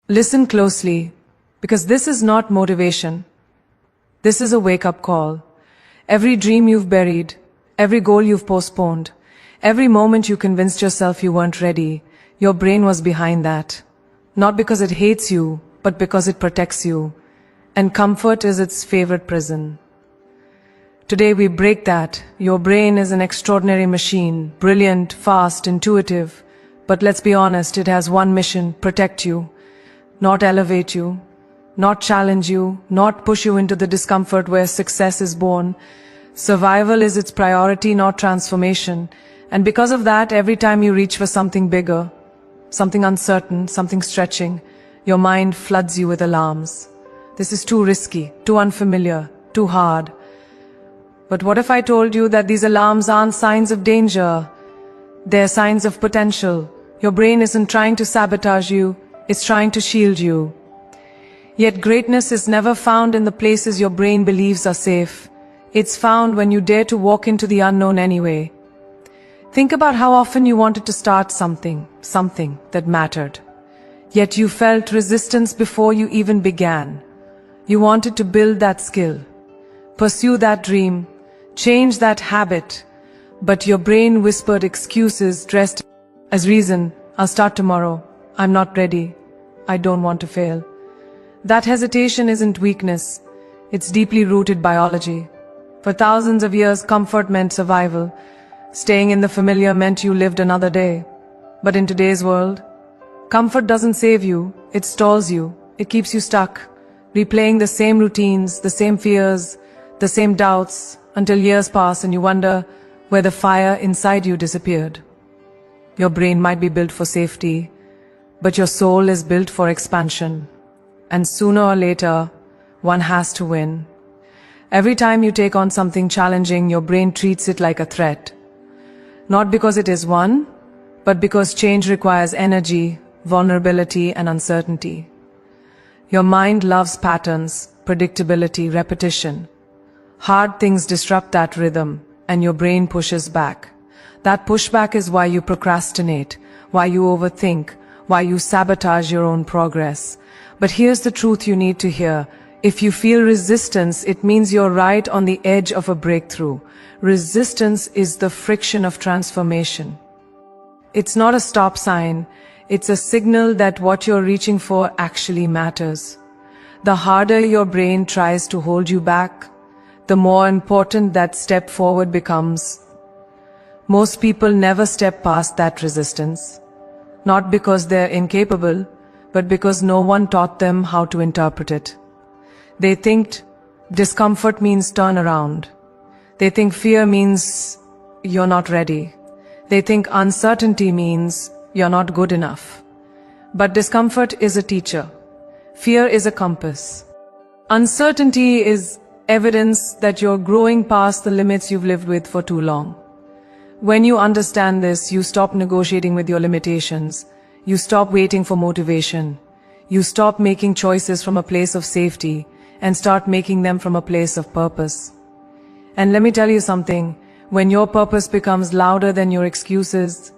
Listen closely, because this is not motivation. This is a wake-up call. Every dream you've buried, every goal you've postponed, every moment you convinced yourself you weren't ready, your brain was behind that. Not because it hates you, but because it protects you. And comfort is its favorite prison. Today we break that. Your brain is an extraordinary machine, brilliant, fast, intuitive. But let's be honest, it has one mission: protect you. Not elevate you, not challenge you, not push you into the discomfort where success is born. Survival is its priority, not transformation. And because of that, every time you reach for something bigger, something uncertain, something stretching, your mind floods you with alarms. This is too risky, too unfamiliar, too hard. But what if I told you that these alarms aren't signs of danger? They're signs of potential. Your brain isn't trying to sabotage you. It's trying to shield you. Yet greatness is never found in the places your brain believes are safe. It's found when you dare to walk into the unknown anyway. Think about how often you wanted to start something that mattered. Yet you felt resistance before you even began. You wanted to build that skill, pursue that dream, change that habit, but your brain whispered excuses dressed as reason. I'll start tomorrow. I'm not ready. I don't want to fail. That hesitation isn't weakness. It's deeply rooted biology. For thousands of years, comfort meant survival. Staying in the familiar meant you lived another day. But in today's world, comfort doesn't save you. It stalls you. It keeps you stuck, replaying the same routines, the same fears, the same doubts, until years pass and you wonder where the fire inside you disappeared. Your brain might be built for safety, but your soul is built for expansion. And sooner or later, one has to win. Every time you take on something challenging, your brain treats it like a threat. Not because it is one, but because change requires energy, vulnerability, and uncertainty. Your mind loves patterns, predictability, repetition. Hard things disrupt that rhythm, and your brain pushes back. That pushback is why you procrastinate, why you overthink, why you sabotage your own progress. But here's the truth you need to hear. If you feel resistance, it means you're right on the edge of a breakthrough. Resistance is the friction of transformation. It's not a stop sign. It's a signal that what you're reaching for actually matters. The harder your brain tries to hold you back, the more important that step forward becomes. Most people never step past that resistance. Not because they're incapable, but because no one taught them how to interpret it. They think discomfort means turn around. They think fear means you're not ready. They think uncertainty means you're not good enough. But discomfort is a teacher. Fear is a compass. Uncertainty is evidence that you're growing past the limits you've lived with for too long. When you understand this, you stop negotiating with your limitations. You stop waiting for motivation. You stop making choices from a place of safety and start making them from a place of purpose. And let me tell you something, when your purpose becomes louder than your excuses,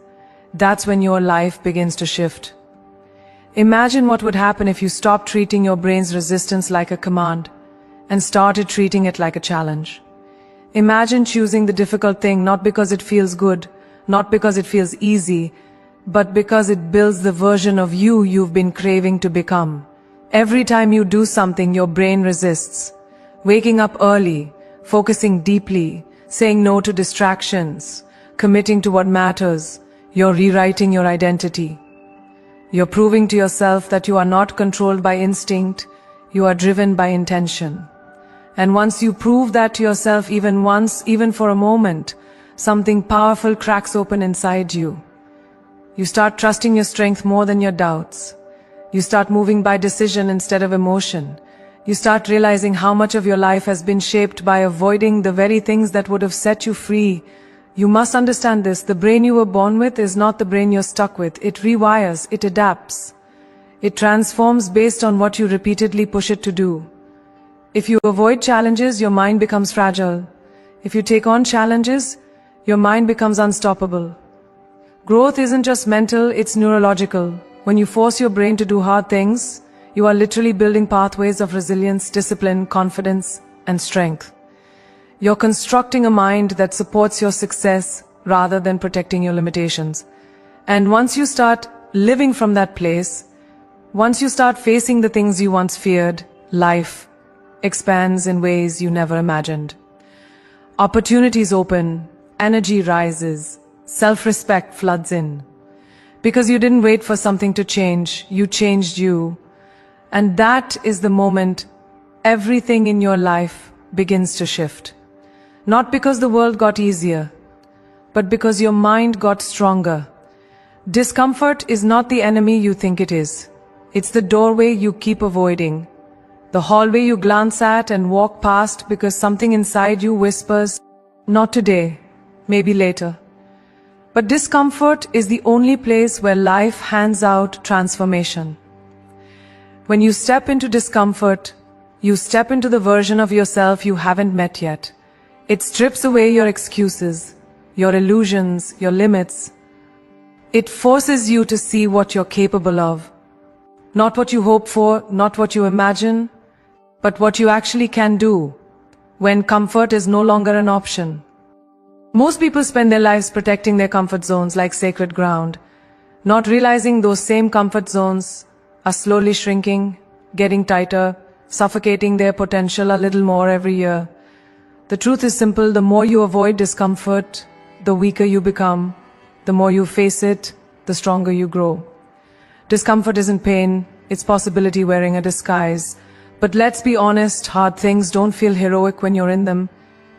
that's when your life begins to shift. Imagine what would happen if you stopped treating your brain's resistance like a command and started treating it like a challenge. Imagine choosing the difficult thing not because it feels good, not because it feels easy, but because it builds the version of you you've been craving to become. Every time you do something, your brain resists. Waking up early, focusing deeply, saying no to distractions, committing to what matters, you're rewriting your identity. You're proving to yourself that you are not controlled by instinct, you are driven by intention. And once you prove that to yourself even once, even for a moment, something powerful cracks open inside you. You start trusting your strength more than your doubts. You start moving by decision instead of emotion. You start realizing how much of your life has been shaped by avoiding the very things that would have set you free. You must understand this. The brain you were born with is not the brain you're stuck with. It rewires, it adapts. It transforms based on what you repeatedly push it to do. If you avoid challenges, your mind becomes fragile. If you take on challenges, your mind becomes unstoppable. Growth isn't just mental, it's neurological. When you force your brain to do hard things, you are literally building pathways of resilience, discipline, confidence, and strength. You're constructing a mind that supports your success rather than protecting your limitations. And once you start living from that place, once you start facing the things you once feared, life expands in ways you never imagined. Opportunities open, energy rises, self-respect floods in. Because you didn't wait for something to change, you changed you. And that is the moment everything in your life begins to shift. Not because the world got easier, but because your mind got stronger. Discomfort is not the enemy you think it is. It's the doorway you keep avoiding. The hallway you glance at and walk past because something inside you whispers, not today, maybe later. But discomfort is the only place where life hands out transformation. When you step into discomfort, you step into the version of yourself you haven't met yet. It strips away your excuses, your illusions, your limits. It forces you to see what you're capable of. Not what you hope for, not what you imagine, but what you actually can do when comfort is no longer an option. Most people spend their lives protecting their comfort zones like sacred ground, not realizing those same comfort zones are slowly shrinking, getting tighter, suffocating their potential a little more every year. The truth is simple: the more you avoid discomfort, the weaker you become. The more you face it, the stronger you grow. Discomfort isn't pain, it's possibility wearing a disguise. But let's be honest, hard things don't feel heroic when you're in them.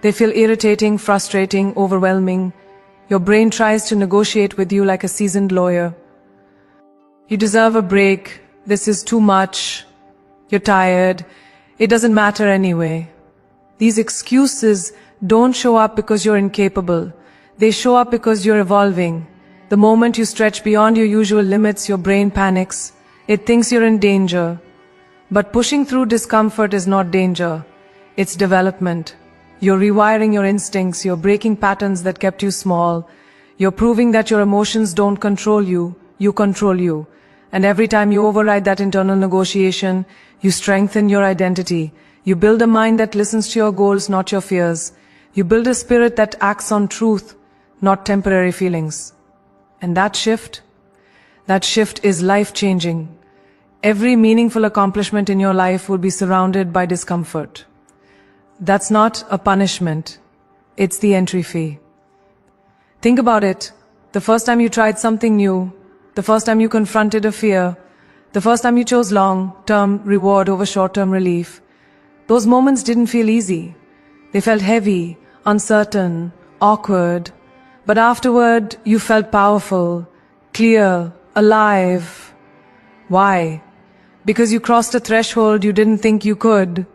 They feel irritating, frustrating, overwhelming. Your brain tries to negotiate with you like a seasoned lawyer. You deserve a break. This is too much. You're tired. It doesn't matter anyway. These excuses don't show up because you're incapable. They show up because you're evolving. The moment you stretch beyond your usual limits, your brain panics. It thinks you're in danger. But pushing through discomfort is not danger. It's development. You're rewiring your instincts. You're breaking patterns that kept you small. You're proving that your emotions don't control you. You control you. And every time you override that internal negotiation, you strengthen your identity. You build a mind that listens to your goals, not your fears. You build a spirit that acts on truth, not temporary feelings. And that shift is life-changing. Every meaningful accomplishment in your life will be surrounded by discomfort. That's not a punishment. It's the entry fee. Think about it. The first time you tried something new, the first time you confronted a fear, the first time you chose long-term reward over short-term relief, those moments didn't feel easy. They felt heavy, uncertain, awkward. But afterward, you felt powerful, clear, alive. Why? Because you crossed a threshold you didn't think you could.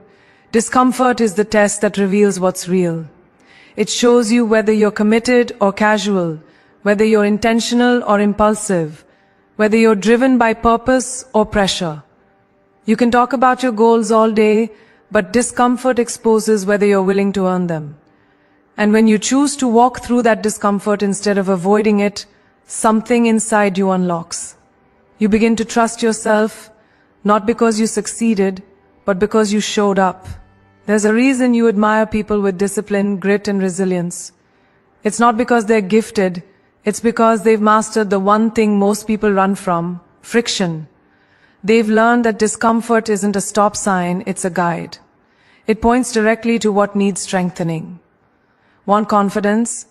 Discomfort is the test that reveals what's real. It shows you whether you're committed or casual, whether you're intentional or impulsive, whether you're driven by purpose or pressure. You can talk about your goals all day, but discomfort exposes whether you're willing to earn them. And when you choose to walk through that discomfort instead of avoiding it, something inside you unlocks. You begin to trust yourself, not because you succeeded, but because you showed up. There's a reason you admire people with discipline, grit, and resilience. It's not because they're gifted, it's because they've mastered the one thing most people run from: friction. They've learned that discomfort isn't a stop sign, it's a guide. It points directly to what needs strengthening. Want confidence?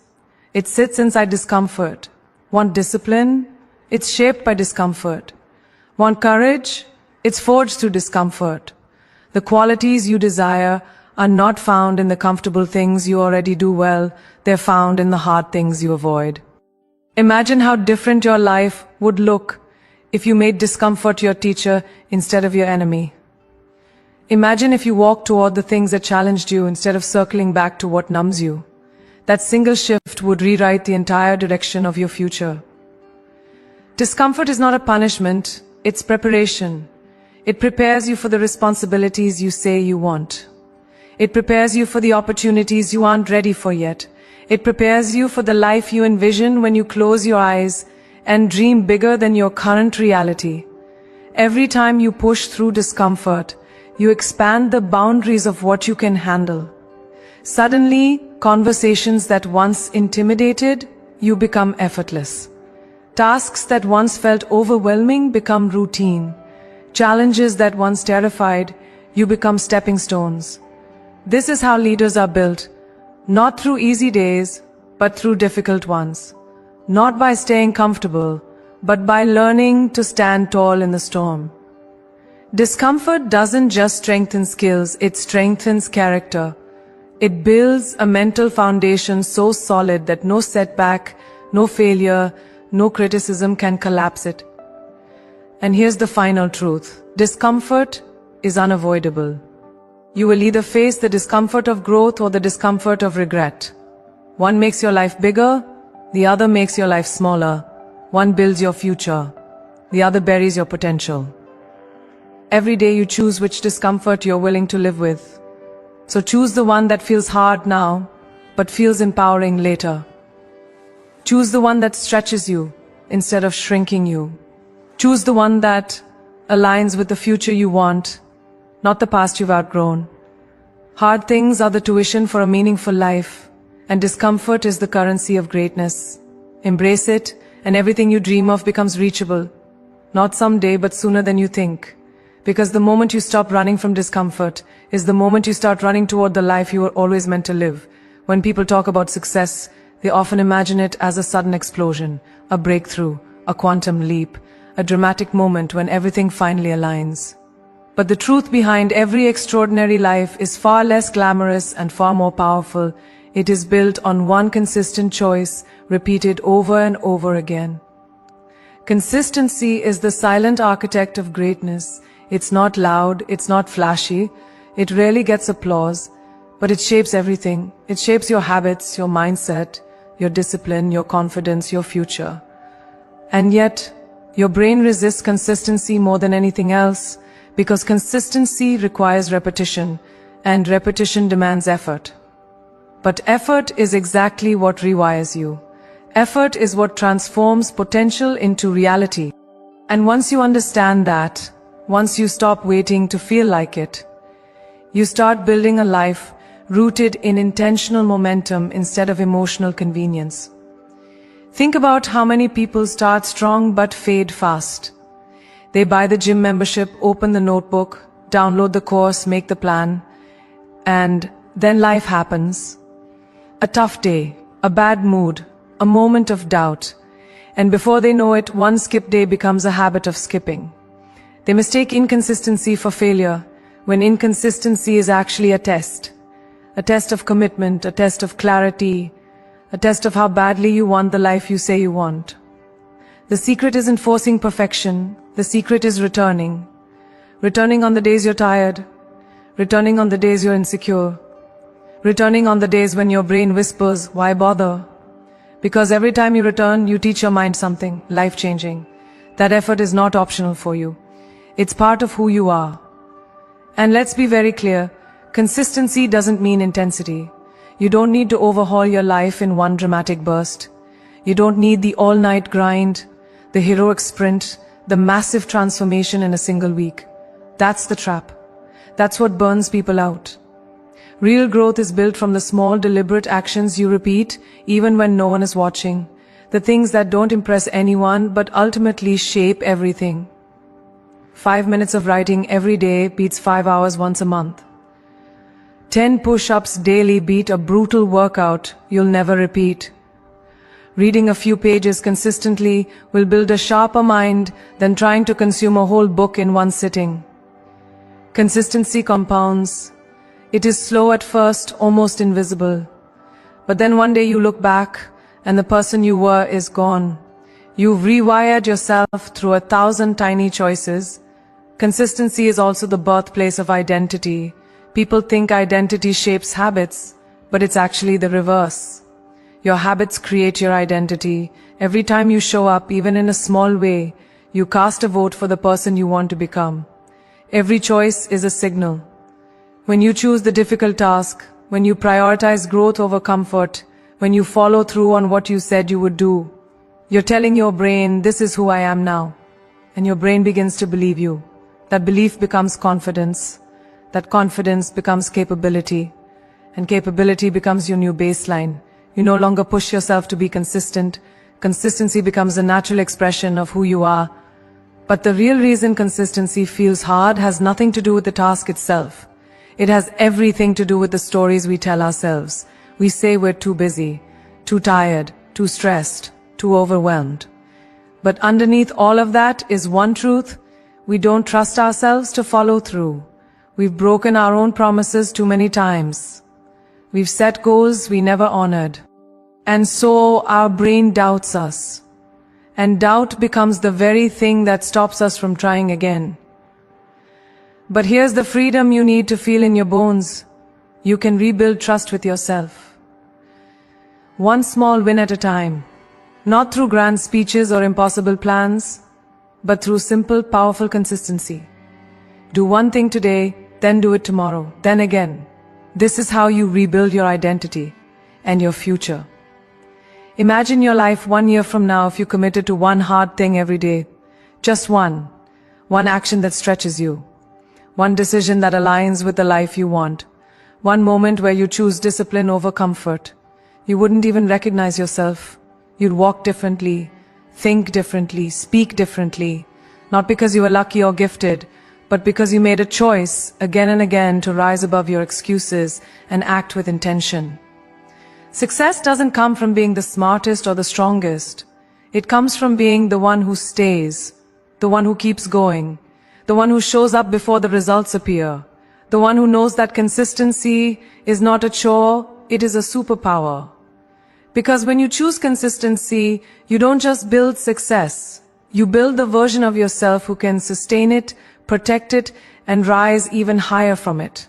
It sits inside discomfort. Want discipline? It's shaped by discomfort. Want courage? It's forged through discomfort. The qualities you desire are not found in the comfortable things you already do well. They're found in the hard things you avoid. Imagine how different your life would look if you made discomfort your teacher instead of your enemy. Imagine if you walked toward the things that challenged you instead of circling back to what numbs you. That single shift would rewrite the entire direction of your future. Discomfort is not a punishment, it's preparation. It prepares you for the responsibilities you say you want. It prepares you for the opportunities you aren't ready for yet. It prepares you for the life you envision when you close your eyes and dream bigger than your current reality. Every time you push through discomfort, you expand the boundaries of what you can handle. Suddenly, conversations that once intimidated you become effortless. Tasks that once felt overwhelming become routine. Challenges that once terrified you become stepping stones. This is how leaders are built, not through easy days, but through difficult ones. Not by staying comfortable, but by learning to stand tall in the storm. Discomfort doesn't just strengthen skills, it strengthens character. It builds a mental foundation so solid that no setback, no failure, no criticism can collapse it. And here's the final truth. Discomfort is unavoidable. You will either face the discomfort of growth or the discomfort of regret. One makes your life bigger, the other makes your life smaller. One builds your future, the other buries your potential. Every day you choose which discomfort you're willing to live with. So choose the one that feels hard now, but feels empowering later. Choose the one that stretches you instead of shrinking you. Choose the one that aligns with the future you want, not the past you've outgrown. Hard things are the tuition for a meaningful life, and discomfort is the currency of greatness. Embrace it, and everything you dream of becomes reachable. Not someday, but sooner than you think. Because the moment you stop running from discomfort is the moment you start running toward the life you were always meant to live. When people talk about success, they often imagine it as a sudden explosion, a breakthrough, a quantum leap, a dramatic moment when everything finally aligns. But the truth behind every extraordinary life is far less glamorous and far more powerful. It is built on one consistent choice, repeated over and over again. Consistency is the silent architect of greatness. It's not loud, it's not flashy, it rarely gets applause, but it shapes everything. It shapes your habits, your mindset, your discipline, your confidence, your future. And yet, your brain resists consistency more than anything else, because consistency requires repetition, and repetition demands effort. But effort is exactly what rewires you. Effort is what transforms potential into reality. And once you understand that, once you stop waiting to feel like it, you start building a life rooted in intentional momentum instead of emotional convenience. Think about how many people start strong but fade fast. They buy the gym membership, open the notebook, download the course, make the plan, and then life happens. A tough day, a bad mood, a moment of doubt, and before they know it, one skip day becomes a habit of skipping. They mistake inconsistency for failure, when inconsistency is actually a test of commitment, a test of clarity, a test of how badly you want the life you say you want. The secret isn't forcing perfection, the secret is returning. Returning on the days you're tired, returning on the days you're insecure, returning on the days when your brain whispers, why bother? Because every time you return, you teach your mind something life-changing. That effort is not optional for you. It's part of who you are. And let's be very clear, consistency doesn't mean intensity. You don't need to overhaul your life in one dramatic burst. You don't need the all-night grind, the heroic sprint, the massive transformation in a single week. That's the trap. That's what burns people out. Real growth is built from the small, deliberate actions you repeat, even when no one is watching. The things that don't impress anyone, but ultimately shape everything. 5 minutes of writing every day beats 5 hours once a month. 10 push-ups daily beat a brutal workout you'll never repeat. Reading a few pages consistently will build a sharper mind than trying to consume a whole book in one sitting. Consistency compounds. It is slow at first, almost invisible. But then one day you look back and the person you were is gone. You've rewired yourself through 1,000 tiny choices. Consistency is also the birthplace of identity. People think identity shapes habits, but it's actually the reverse. Your habits create your identity. Every time you show up, even in a small way, you cast a vote for the person you want to become. Every choice is a signal. When you choose the difficult task, when you prioritize growth over comfort, when you follow through on what you said you would do, You're telling your brain, this is who I am now. And your brain begins to believe you. That belief becomes confidence. That confidence becomes capability. And capability becomes your new baseline. You no longer push yourself to be consistent. Consistency becomes a natural expression of who you are. But the real reason consistency feels hard has nothing to do with the task itself. It has everything to do with the stories we tell ourselves. We say we're too busy, too tired, too stressed, too overwhelmed. But underneath all of that is one truth: we don't trust ourselves to follow through. We've broken our own promises too many times. We've set goals we never honored. And so our brain doubts us. And doubt becomes the very thing that stops us from trying again. But here's the freedom you need to feel in your bones. You can rebuild trust with yourself. One small win at a time. Not through grand speeches or impossible plans, but through simple, powerful consistency. Do one thing today, then do it tomorrow, then again. This is how you rebuild your identity and your future. Imagine your life 1 year from now if you committed to one hard thing every day. Just one. One action that stretches you. One decision that aligns with the life you want. One moment where you choose discipline over comfort. You wouldn't even recognize yourself. You'd walk differently, think differently, speak differently. Not because you were lucky or gifted, but because you made a choice again and again to rise above your excuses and act with intention. Success doesn't come from being the smartest or the strongest. It comes from being the one who stays, the one who keeps going, the one who shows up before the results appear, the one who knows that consistency is not a chore, it is a superpower. Because when you choose consistency, you don't just build success. You build the version of yourself who can sustain it, protect it, and rise even higher from it.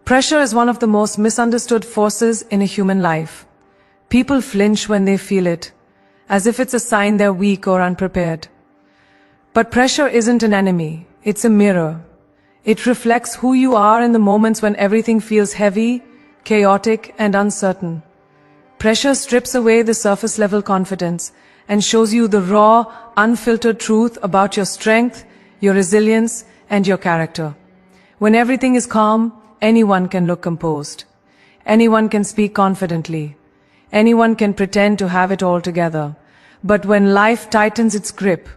Pressure is one of the most misunderstood forces in a human life. People flinch when they feel it, as if it's a sign they're weak or unprepared. But pressure isn't an enemy, it's a mirror. It reflects who you are in the moments when everything feels heavy, chaotic, and uncertain. Pressure strips away the surface-level confidence and shows you the raw, unfiltered truth about your strength, your resilience, and your character. When everything is calm, anyone can look composed. Anyone can speak confidently. Anyone can pretend to have it all together. But when life tightens its grip,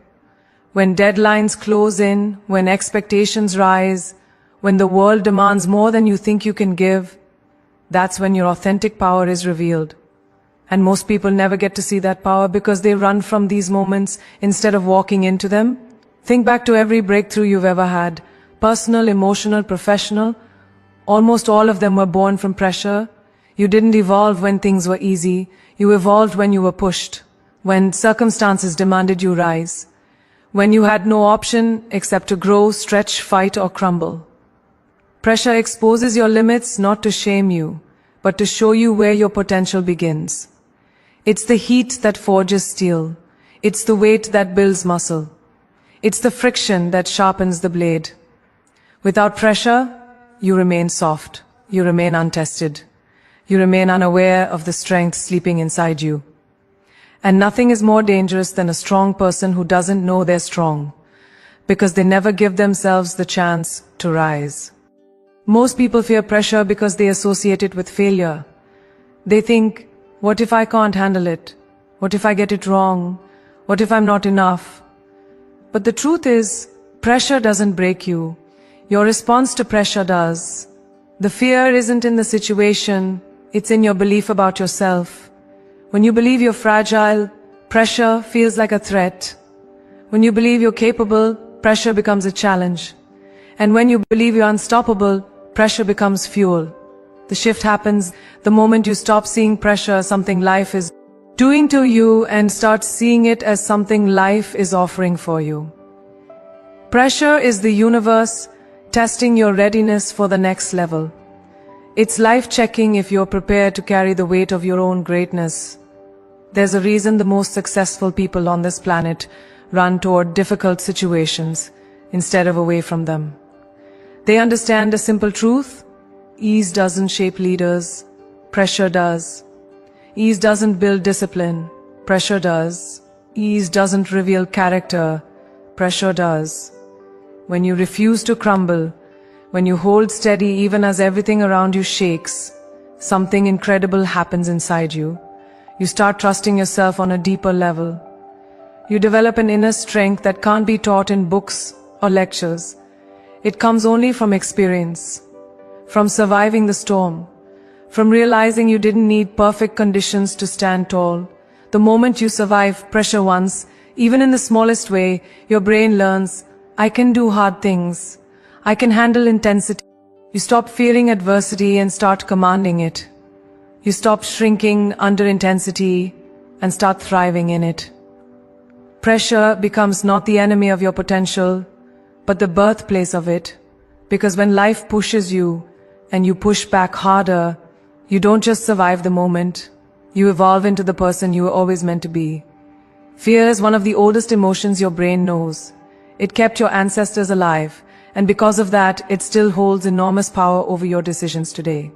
when deadlines close in, when expectations rise, when the world demands more than you think you can give, that's when your authentic power is revealed. And most people never get to see that power because they run from these moments instead of walking into them. Think back to every breakthrough you've ever had, personal, emotional, professional. Almost all of them were born from pressure. You didn't evolve when things were easy. You evolved when you were pushed, when circumstances demanded you rise, when you had no option except to grow, stretch, fight, or crumble. Pressure exposes your limits not to shame you, but to show you where your potential begins. It's the heat that forges steel. It's the weight that builds muscle. It's the friction that sharpens the blade. Without pressure, you remain soft. You remain untested. You remain unaware of the strength sleeping inside you. And nothing is more dangerous than a strong person who doesn't know they're strong, because they never give themselves the chance to rise. Most people fear pressure because they associate it with failure. They think, what if I can't handle it? What if I get it wrong? What if I'm not enough? But the truth is, pressure doesn't break you. Your response to pressure does. The fear isn't in the situation, it's in your belief about yourself. When you believe you're fragile, pressure feels like a threat. When you believe you're capable, pressure becomes a challenge. And when you believe you're unstoppable, pressure becomes fuel. The shift happens the moment you stop seeing pressure as something life is doing to you and start seeing it as something life is offering for you. Pressure is the universe testing your readiness for the next level. It's life checking if you're prepared to carry the weight of your own greatness. There's a reason the most successful people on this planet run toward difficult situations instead of away from them. They understand a simple truth: ease doesn't shape leaders, pressure does. Ease doesn't build discipline, Pressure does. Ease doesn't reveal character. Pressure does. When you refuse to crumble, when you hold steady even as everything around you shakes, something incredible happens inside you. You start trusting yourself on a deeper level. You develop an inner strength that can't be taught in books or lectures. It comes only from experience, from surviving the storm, from realizing you didn't need perfect conditions to stand tall. The moment you survive pressure once, even in the smallest way, your brain learns, I can do hard things. I can handle intensity. You stop fearing adversity and start commanding it. You stop shrinking under intensity and start thriving in it. Pressure becomes not the enemy of your potential, but the birthplace of it. Because when life pushes you and you push back harder, you don't just survive the moment, you evolve into the person you were always meant to be. Fear is one of the oldest emotions your brain knows. It kept your ancestors alive, and because of that, it still holds enormous power over your decisions today.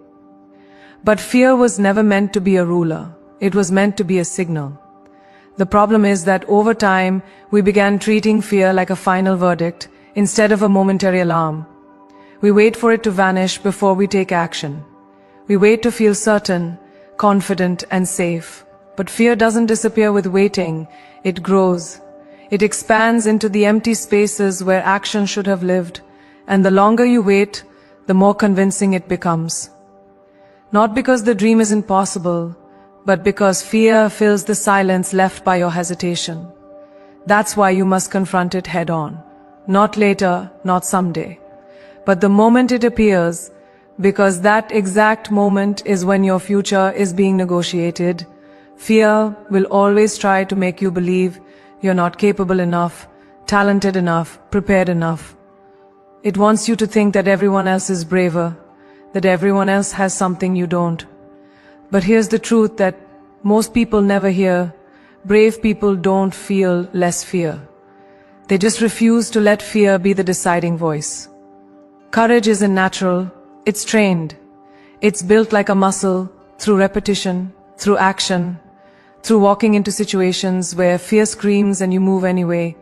But fear was never meant to be a ruler. It was meant to be a signal. The problem is that over time, we began treating fear like a final verdict instead of a momentary alarm. We wait for it to vanish before we take action. We wait to feel certain, confident, and safe. But fear doesn't disappear with waiting. It grows. It expands into the empty spaces where action should have lived. And the longer you wait, the more convincing it becomes. Not because the dream is impossible, but because fear fills the silence left by your hesitation. That's why you must confront it head on. Not later, not someday, but the moment it appears, because that exact moment is when your future is being negotiated. Fear will always try to make you believe you're not capable enough, talented enough, prepared enough. It wants you to think that everyone else is braver, that everyone else has something you don't. But here's the truth that most people never hear. Brave people don't feel less fear. They just refuse to let fear be the deciding voice. Courage isn't natural, it's trained. It's built like a muscle, through repetition, through action, through walking into situations where fear screams and you move anyway.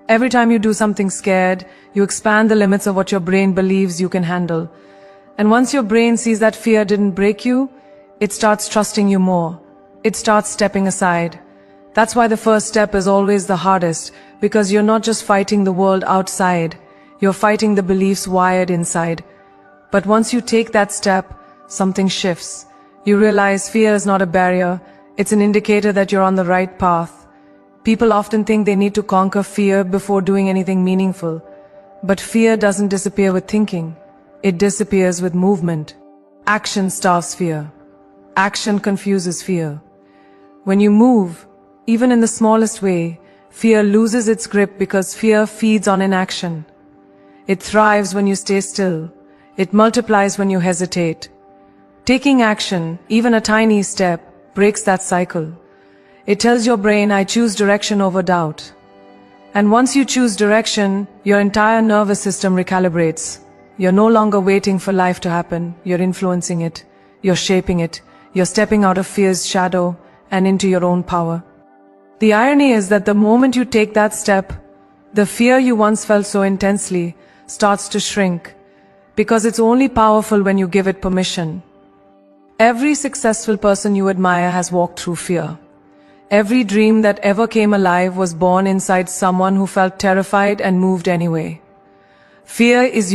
Every time you do something scared, you expand the limits of what your brain believes you can handle. And once your brain sees that fear didn't break you, it starts trusting you more. It starts stepping aside. That's why the first step is always the hardest, because you're not just fighting the world outside, you're fighting the beliefs wired inside. But once you take that step, something shifts. You realize fear is not a barrier, it's an indicator that you're on the right path. People often think they need to conquer fear before doing anything meaningful. But fear doesn't disappear with thinking. It disappears with movement. Action starves fear. Action confuses fear. When you move, even in the smallest way, fear loses its grip because fear feeds on inaction. It thrives when you stay still. It multiplies when you hesitate. Taking action, even a tiny step, breaks that cycle. It tells your brain, I choose direction over doubt. And once you choose direction, your entire nervous system recalibrates. You're no longer waiting for life to happen. You're influencing it. You're shaping it. You're stepping out of fear's shadow and into your own power. The irony is that the moment you take that step, the fear you once felt so intensely starts to shrink, because it's only powerful when you give it permission. Every successful person you admire has walked through fear. Every dream that ever came alive was born inside someone who felt terrified and moved anyway. Fear is